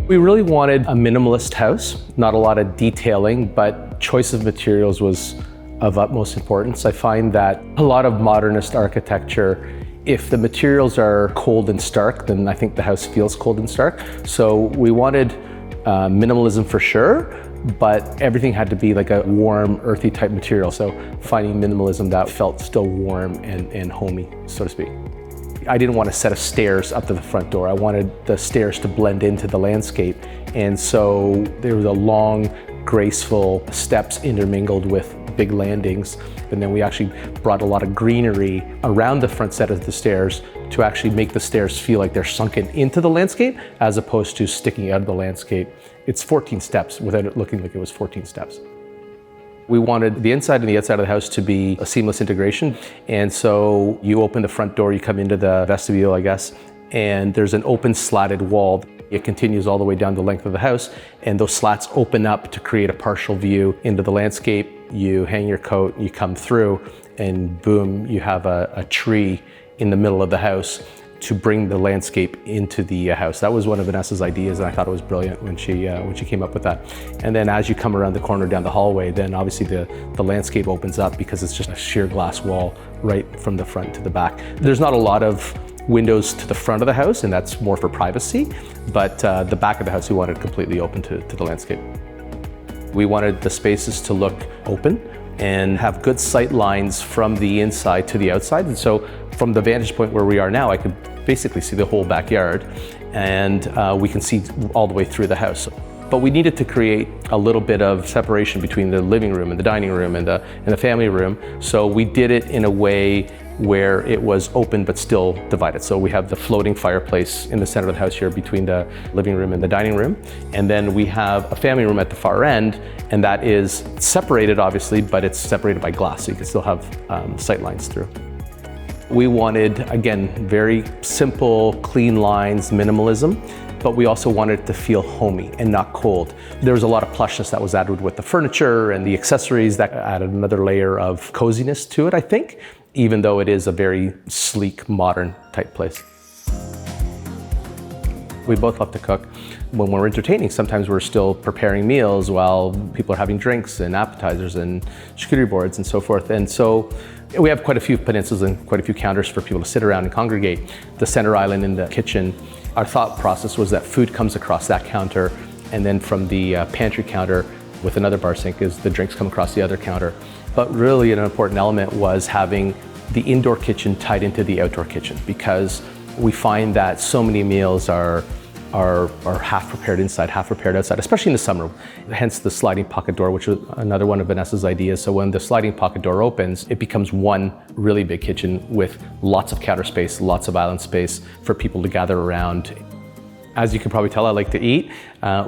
We really wanted a minimalist house, not a lot of detailing, but choice of materials was of utmost importance. I find that a lot of modernist architecture, if the materials are cold and stark, then I think the house feels cold and stark. So we wanted minimalism for sure, but everything had to be like a warm, earthy type material. So finding minimalism that felt still warm and homey, so to speak. I didn't want a set of stairs up to the front door. I wanted the stairs to blend into the landscape. And so there was a long, graceful steps intermingled with big landings. And then we actually brought a lot of greenery around the front set of the stairs to actually make the stairs feel like they're sunken into the landscape as opposed to sticking out of the landscape. It's 14 steps without it looking like it was 14 steps. We wanted the inside and the outside of the house to be a seamless integration. And so you open the front door, you come into the vestibule, I guess, and there's an open slatted wall. It continues all the way down the length of the house, and those slats open up to create a partial view into the landscape. You hang your coat, you come through, and boom, you have a tree in the middle of the house to bring the landscape into the house. That was one of Vanessa's ideas, and I thought it was brilliant when she came up with that. And then as you come around the corner down the hallway, then obviously the landscape opens up because it's just a sheer glass wall right from the front to the back. There's not a lot of windows to the front of the house, and that's more for privacy, but the back of the house we wanted completely open to the landscape. We wanted the spaces to look open and have good sight lines from the inside to the outside. And so from the vantage point where we are now, I could basically see the whole backyard, and we can see all the way through the house. But we needed to create a little bit of separation between the living room and the dining room and the family room. So we did it in a way where it was open but still divided. So we have the floating fireplace in the center of the house here between the living room and the dining room. And then we have a family room at the far end, and that is separated obviously, but it's separated by glass, so you can still have sight lines through. We wanted, again, very simple, clean lines, minimalism, but we also wanted it to feel homey and not cold. There was a lot of plushness that was added with the furniture and the accessories that added another layer of coziness to it, I think, even though it is a very sleek, modern type place. We both love to cook. When we're entertaining, sometimes we're still preparing meals while people are having drinks and appetizers and charcuterie boards and so forth. And so we have quite a few peninsulas and quite a few counters for people to sit around and congregate. The center island in the kitchen, our thought process was that food comes across that counter, and then from the pantry counter with another bar sink is the drinks come across the other counter. But really an important element was having the indoor kitchen tied into the outdoor kitchen, because we find that so many meals are half prepared inside, half prepared outside, especially in the summer. Hence the sliding pocket door, which was another one of Vanessa's ideas. So when the sliding pocket door opens, it becomes one really big kitchen with lots of counter space, lots of island space for people to gather around. As you can probably tell, I like to eat,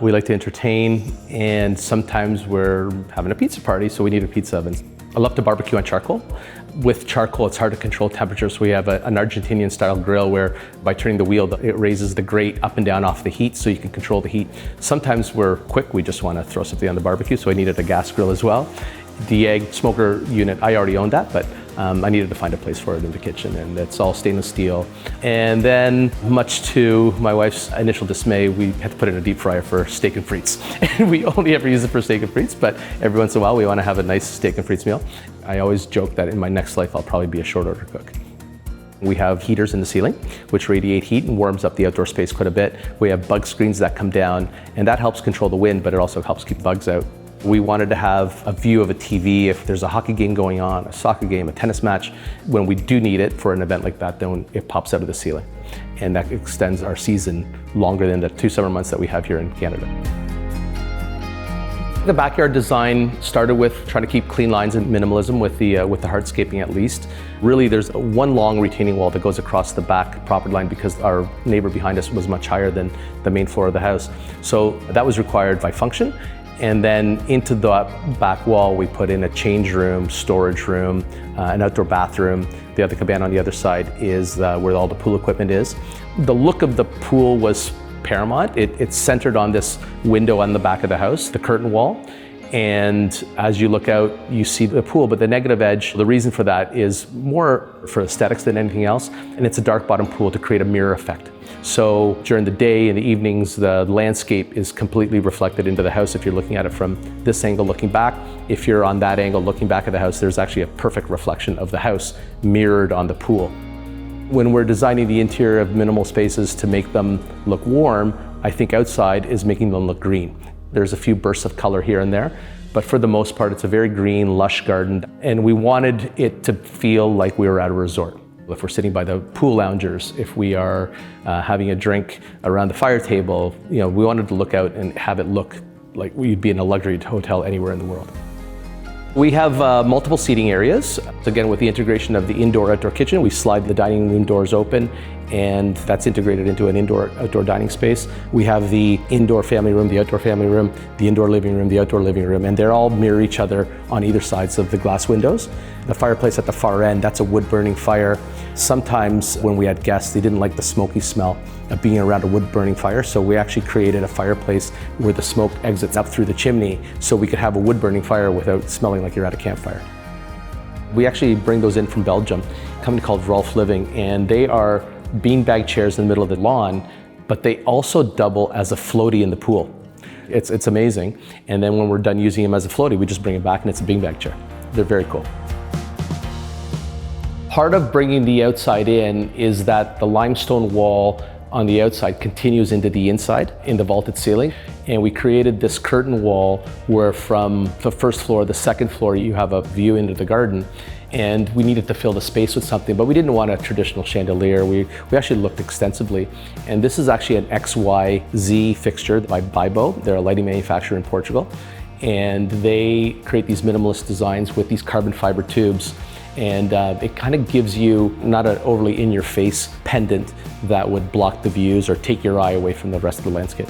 we like to entertain, and sometimes we're having a pizza party, so we need a pizza oven. I love to barbecue on charcoal. With charcoal, it's hard to control temperature, so we have an Argentinian-style grill where by turning the wheel, it raises the grate up and down off the heat so you can control the heat. Sometimes we're quick, we just want to throw something on the barbecue, so I needed a gas grill as well. The egg smoker unit, I already owned that, but I needed to find a place for it in the kitchen, and it's all stainless steel. And then, much to my wife's initial dismay, we had to put it in a deep fryer for steak and frites. And we only ever use it for steak and frites, but every once in a while we want to have a nice steak and frites meal. I always joke that in my next life I'll probably be a short order cook. We have heaters in the ceiling, which radiate heat and warms up the outdoor space quite a bit. We have bug screens that come down, and that helps control the wind, but it also helps keep bugs out. We wanted to have a view of a TV if there's a hockey game going on, a soccer game, a tennis match. When we do need it for an event like that, then it pops out of the ceiling. And that extends our season longer than the 2 summer months that we have here in Canada. The backyard design started with trying to keep clean lines and minimalism with the hardscaping at least. Really, there's one long retaining wall that goes across the back property line because our neighbor behind us was much higher than the main floor of the house. So that was required by function. And then into the back wall, we put in a change room, storage room, an outdoor bathroom. The other cabana on the other side is where all the pool equipment is. The look of the pool was paramount. It's centered on this window on the back of the house, the curtain wall. And as you look out, you see the pool, but the negative edge, the reason for that is more for aesthetics than anything else. And it's a dark bottom pool to create a mirror effect. So during the day and the evenings, the landscape is completely reflected into the house. If you're looking at it from this angle looking back, if you're on that angle looking back at the house, there's actually a perfect reflection of the house mirrored on the pool. When we're designing the interior of minimal spaces to make them look warm, I think outside is making them look green. There's a few bursts of color here and there, but for the most part, it's a very green, lush garden. And we wanted it to feel like we were at a resort. If we're sitting by the pool loungers, if we are having a drink around the fire table, we wanted to look out and have it look like we'd be in a luxury hotel anywhere in the world. We have multiple seating areas. Again, with the integration of the indoor-outdoor kitchen, we slide the dining room doors open, and that's integrated into an indoor-outdoor dining space. We have the indoor family room, the outdoor family room, the indoor living room, the outdoor living room, and they're all mirror each other on either sides of the glass windows. The fireplace at the far end, that's a wood-burning fire. Sometimes when we had guests, they didn't like the smoky smell of being around a wood-burning fire, so we actually created a fireplace where the smoke exits up through the chimney so we could have a wood-burning fire without smelling like you're at a campfire. We actually bring those in from Belgium, a company called Rolf Living, and they are beanbag chairs in the middle of the lawn, but they also double as a floaty in the pool. It's amazing. And then when we're done using them as a floaty, we just bring it back and it's a beanbag chair. They're very cool. Part of bringing the outside in is that the limestone wall on the outside continues into the inside, in the vaulted ceiling. And we created this curtain wall where from the first floor, the second floor, you have a view into the garden. And we needed to fill the space with something, but we didn't want a traditional chandelier. We actually looked extensively. And this is actually an XYZ fixture by Bibo. They're a lighting manufacturer in Portugal. And they create these minimalist designs with these carbon fiber tubes. And it kind of gives you not an overly in-your-face pendant that would block the views or take your eye away from the rest of the landscape.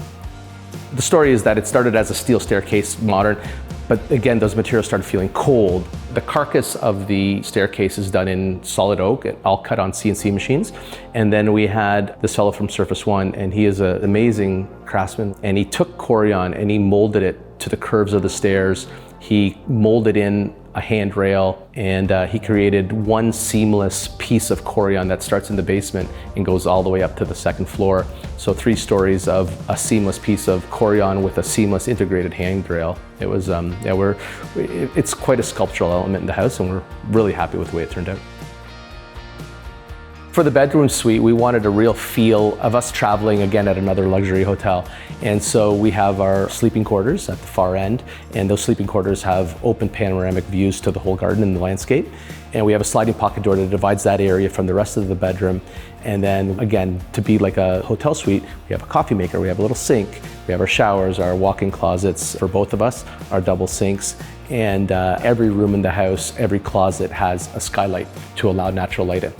The story is that it started as a steel staircase, modern, but again, those materials started feeling cold. The carcass of the staircase is done in solid oak, all cut on CNC machines. And then we had this fellow from Surface One, and he is an amazing craftsman. And he took Corian and he molded it to the curves of the stairs. He molded in a handrail, and he created one seamless piece of Corian that starts in the basement and goes all the way up to the second floor. So 3 stories of a seamless piece of Corian with a seamless integrated handrail. It was, it's quite a sculptural element in the house, and we're really happy with the way it turned out. For the bedroom suite, we wanted a real feel of us traveling again at another luxury hotel. And so we have our sleeping quarters at the far end, and those sleeping quarters have open panoramic views to the whole garden and the landscape. And we have a sliding pocket door that divides that area from the rest of the bedroom. And then again, to be like a hotel suite, we have a coffee maker, we have a little sink, we have our showers, our walk-in closets for both of us, our double sinks. And every room in the house, every closet has a skylight to allow natural light in.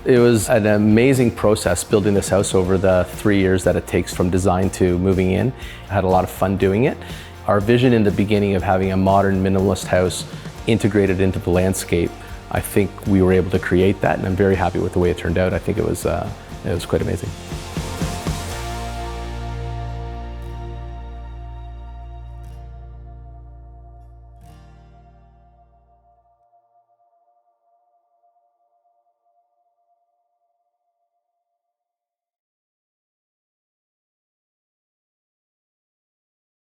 It was an amazing process building this house over the 3 years that it takes from design to moving in. I had a lot of fun doing it. Our vision in the beginning of having a modern minimalist house integrated into the landscape, I think we were able to create that, and I'm very happy with the way it turned out. I think it was quite amazing.